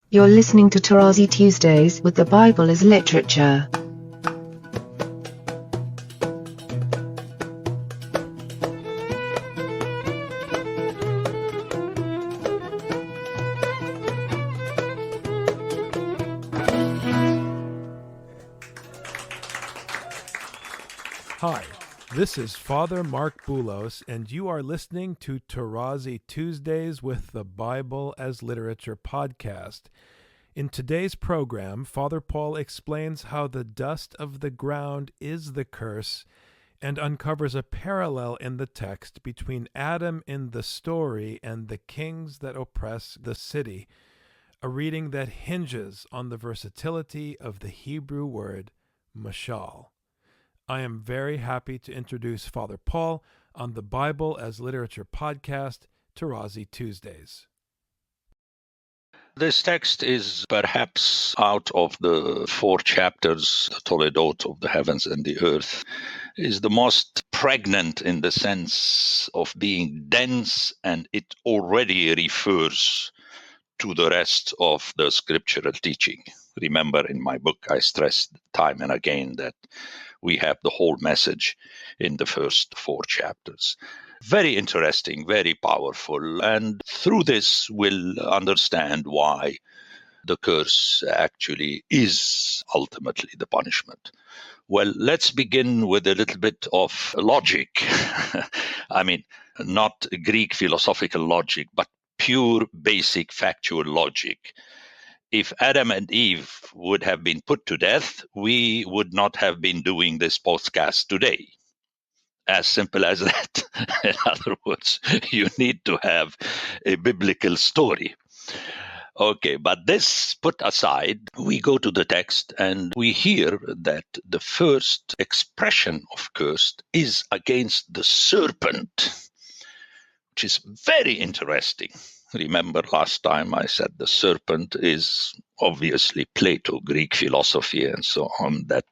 You're listening to Tarazi Tuesdays with the Bible as Literature. Hi, this is Father Mark Boulos, and you are listening to Tarazi Tuesdays with the Bible as Literature podcast. In today's program, Father Paul explains how the dust of the ground is the curse and uncovers a parallel in the text between Adam in the story and the kings that oppress the city, a reading that hinges on the versatility of the Hebrew word marshal. I am very happy to introduce Father Paul on the Bible as Literature podcast, Tarazi Tuesdays. This text is perhaps out of the 4 chapters, the Toledot of the heavens and the earth, is the most pregnant in the sense of being dense, and it already refers to the rest of the scriptural teaching. Remember, in my book, I stressed time and again that we have the whole message in the first 4 chapters. Very interesting, very powerful, and through this we'll understand why the curse actually is ultimately the punishment. Well, let's begin with a little bit of logic. I mean, not Greek philosophical logic, but pure basic factual logic. If Adam and Eve would have been put to death, we would not have been doing this podcast today. As simple as that. In other words, you need to have a biblical story. Okay, but this put aside, we go to the text and we hear that the first expression of curse is against the serpent, which is very interesting. Remember last time I said the serpent is obviously Plato, Greek philosophy, and so on, that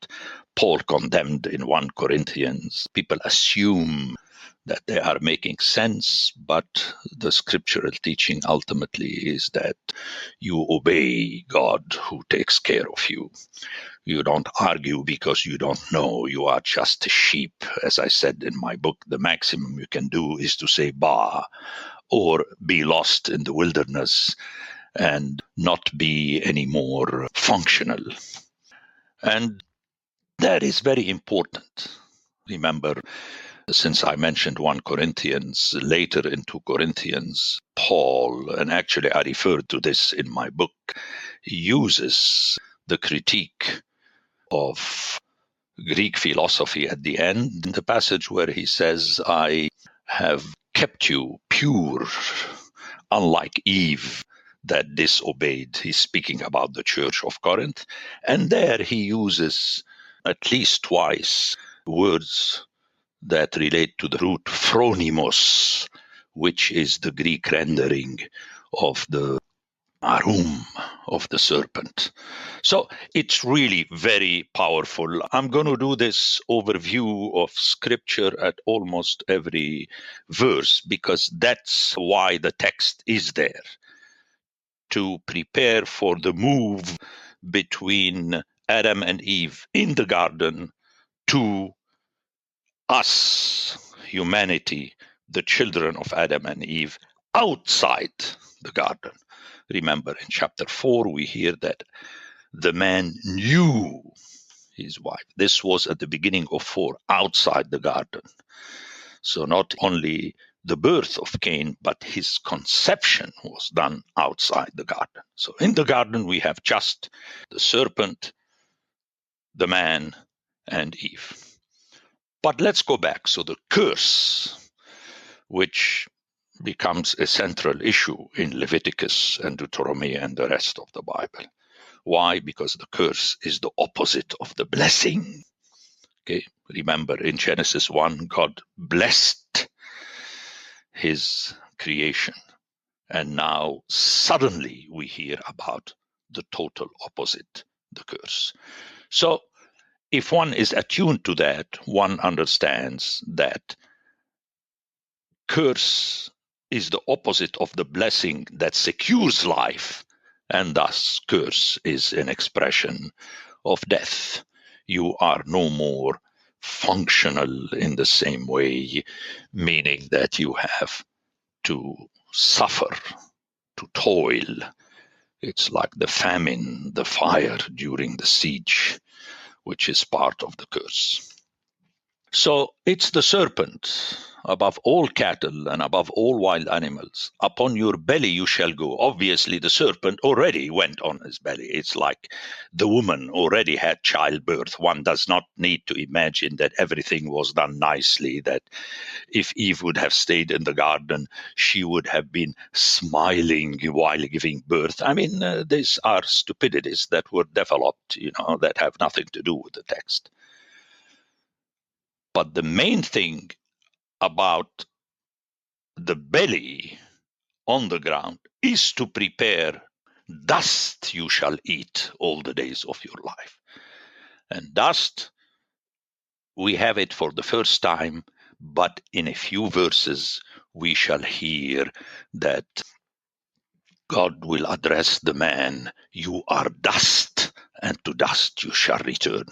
Paul condemned in 1 Corinthians. People assume that they are making sense, but the scriptural teaching ultimately is that you obey God who takes care of you. You don't argue because you don't know. You are just a sheep. As I said in my book, the maximum you can do is to say bah, or be lost in the wilderness and not be any more functional. And that is very important. Remember, since I mentioned 1 Corinthians, later in 2 Corinthians, Paul, and actually I referred to this in my book, uses the critique of Greek philosophy at the end, in the passage where he says, I have kept you pure, unlike Eve that disobeyed. He's speaking about the church of Corinth. And there he uses at least twice words that relate to the root phronimos, which is the Greek rendering of the arum of the serpent. So it's really very powerful. I'm going to do this overview of scripture at almost every verse because that's why the text is there, to prepare for the move between Adam and Eve in the garden to us, humanity, the children of Adam and Eve, outside the garden. Remember, in chapter 4, we hear that the man knew his wife. This was at the beginning of 4, outside the garden. So not only the birth of Cain, but his conception was done outside the garden. So in the garden, we have just the serpent, the man, and Eve. But let's go back. So the curse, which becomes a central issue in Leviticus and Deuteronomy and the rest of the Bible. Why? Because the curse is the opposite of the blessing. Okay, remember in Genesis 1, God blessed his creation. And now suddenly we hear about the total opposite, the curse. So if one is attuned to that, one understands that curse is the opposite of the blessing that secures life, And thus, curse is an expression of death. You are no more functional in the same way, meaning that you have to suffer, to toil. It's like the famine, the fire during the siege, which is part of the curse. So it's the serpent above all cattle and above all wild animals. Upon your belly you shall go. Obviously, the serpent already went on his belly. It's like the woman already had childbirth. One does not need to imagine that everything was done nicely, that if Eve would have stayed in the garden, she would have been smiling while giving birth. I mean, these are stupidities that were developed, that have nothing to do with the text. But the main thing about the belly on the ground is to prepare dust you shall eat all the days of your life. And dust, we have it for the first time, but in a few verses we shall hear that God will address the man, you are dust, and to dust you shall return.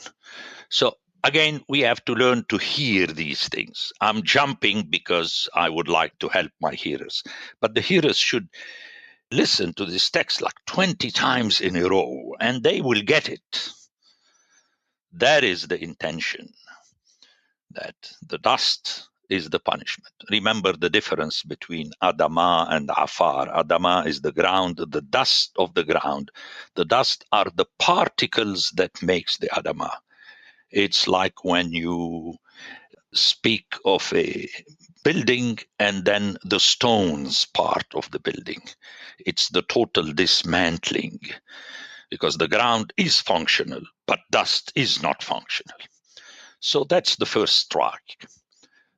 So again, we have to learn to hear these things. I'm jumping because I would like to help my hearers, but the hearers should listen to this text like 20 times in a row, and they will get it. That is the intention, that the dust is the punishment. Remember the difference between Adama and Afar. Adama is the ground, the dust of the ground. The dust are the particles that makes the Adama. It's like when you speak of a building and then the stones part of the building. It's the total dismantling, because the ground is functional, but dust is not functional. So that's the first strike.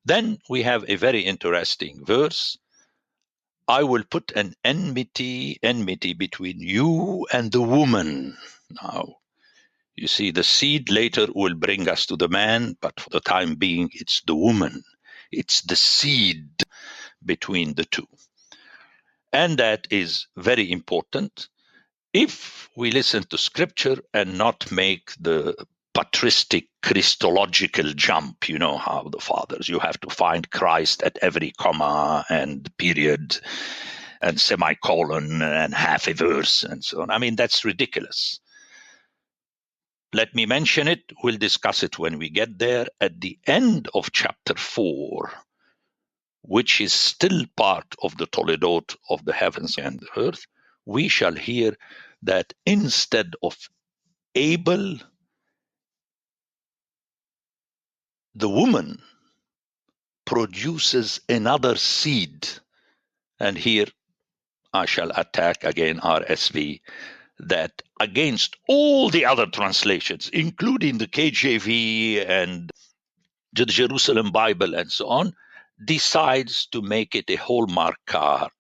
Then we have a very interesting verse. I will put an enmity between you and the woman. Now, you see, the seed later will bring us to the man, but for the time being, it's the woman. It's the seed between the two. And that is very important if we listen to scripture and not make the patristic Christological jump. You know how the fathers, you have to find Christ at every comma and period and semicolon and half a verse and so on. I mean, that's ridiculous. Let me mention it. We'll discuss it when we get there. At the end of chapter 4, which is still part of the Toledot of the heavens and the earth, we shall hear that instead of Abel, the woman produces another seed. And here I shall attack again RSV, that against all the other translations, including the KJV and the Jerusalem Bible and so on, decides to make it a hallmark card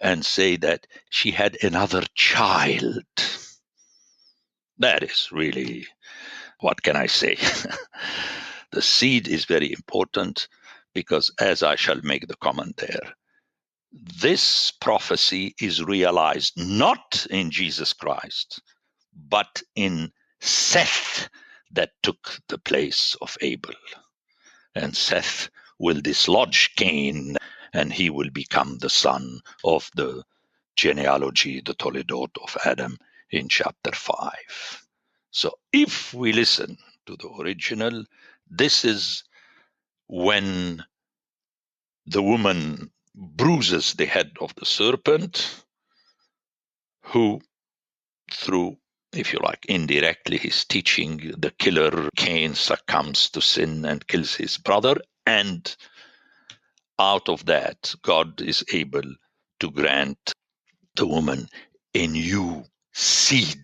and say that she had another child. That is really, what can I say? The seed is very important because, as I shall make the comment there, this prophecy is realized not in Jesus Christ, but in Seth, that took the place of Abel. And Seth will dislodge Cain, and he will become the son of the genealogy, the Toledot of Adam in chapter 5. So if we listen to the original, this is when the woman bruises the head of the serpent, who, through, if you like, indirectly his teaching, the killer Cain succumbs to sin and kills his brother, and out of that, God is able to grant the woman a new seed.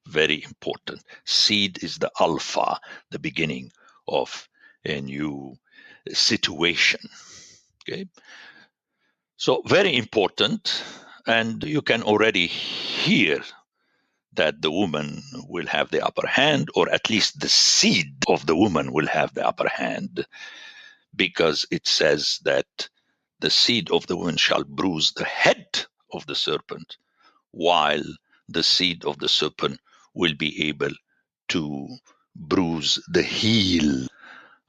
Very important. Seed is the alpha, the beginning of a new situation. Okay. So very important. And you can already hear that the woman will have the upper hand, or at least the seed of the woman will have the upper hand, because it says that the seed of the woman shall bruise the head of the serpent, while the seed of the serpent will be able to bruise the heel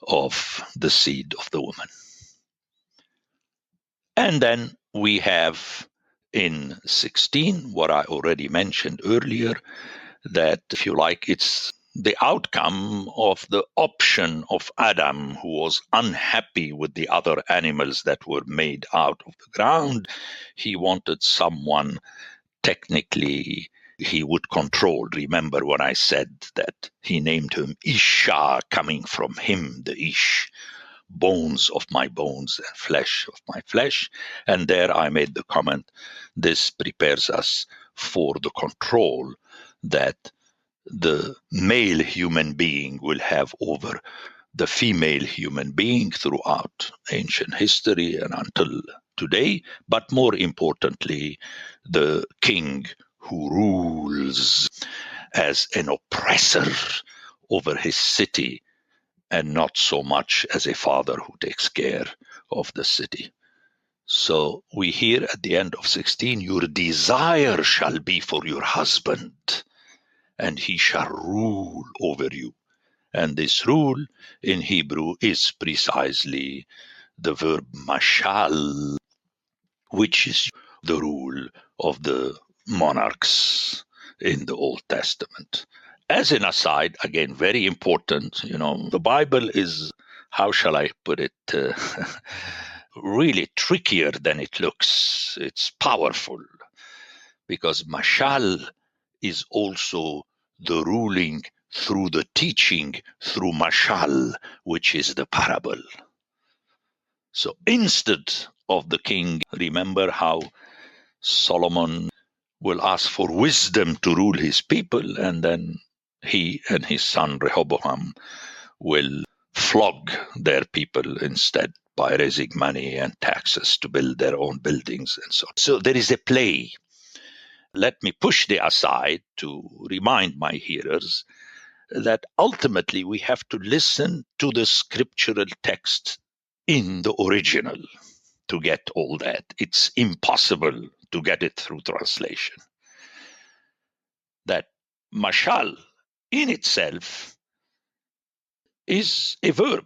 of the seed of the woman. And then we have in 16, what I already mentioned earlier, that, if you like, it's the outcome of the option of Adam, who was unhappy with the other animals that were made out of the ground. He wanted someone technically he would control. Remember when I said that he named him Isha, coming from him, the Ish, bones of my bones and flesh of my flesh. And there I made the comment, this prepares us for the control that the male human being will have over the female human being throughout ancient history and until today, but more importantly, the king who rules as an oppressor over his city and not so much as a father who takes care of the city. So we hear at the end of 16, your desire shall be for your husband, and he shall rule over you. And this rule in Hebrew is precisely the verb marshal, which is the rule of the monarchs in the Old Testament. As an aside, again, very important, the Bible is, how shall I put it, really trickier than it looks. It's powerful because marshal is also the ruling through the teaching through marshal, which is the parable. So instead of the king, remember how Solomon will ask for wisdom to rule his people, and then he and his son Rehoboam will flog their people instead by raising money and taxes to build their own buildings and so on. So there is a play. Let me push the aside to remind my hearers that ultimately we have to listen to the scriptural text in the original to get all that. It's impossible to get it through translation. That mashal in itself is a verb.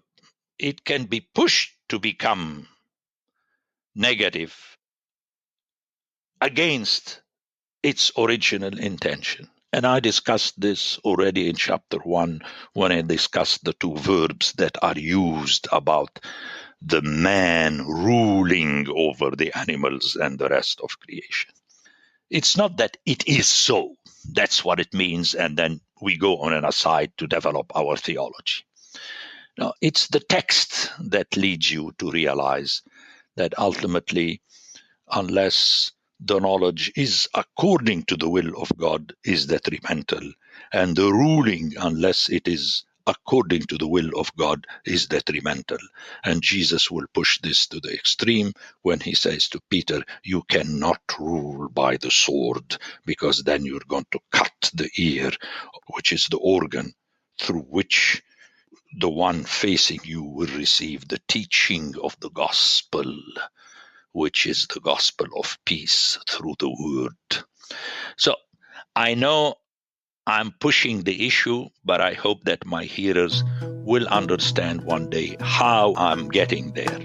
It can be pushed to become negative against its original intention. And I discussed this already in chapter 1 when I discussed the two verbs that are used about the man ruling over the animals and the rest of creation. It's not that it is so. That's what it means. And then we go on an aside to develop our theology. No, it's the text that leads you to realize that ultimately, unless the knowledge is according to the will of God, is detrimental. And the ruling, unless it is according to the will of God, is detrimental. And Jesus will push this to the extreme when he says to Peter, you cannot rule by the sword, because then you're going to cut the ear, which is the organ through which the one facing you will receive the teaching of the gospel, which is the gospel of peace through the word. So I know I'm pushing the issue, but I hope that my hearers will understand one day how I'm getting there.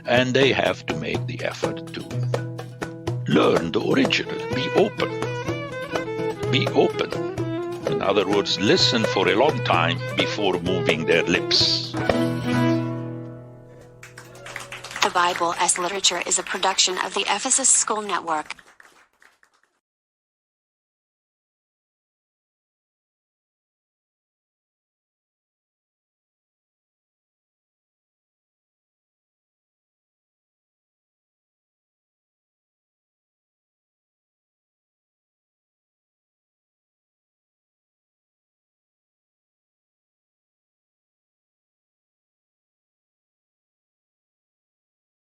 And they have to make the effort to learn the original. Be open. Be open. In other words, listen for a long time before moving their lips. The Bible as Literature is a production of the Ephesus School Network.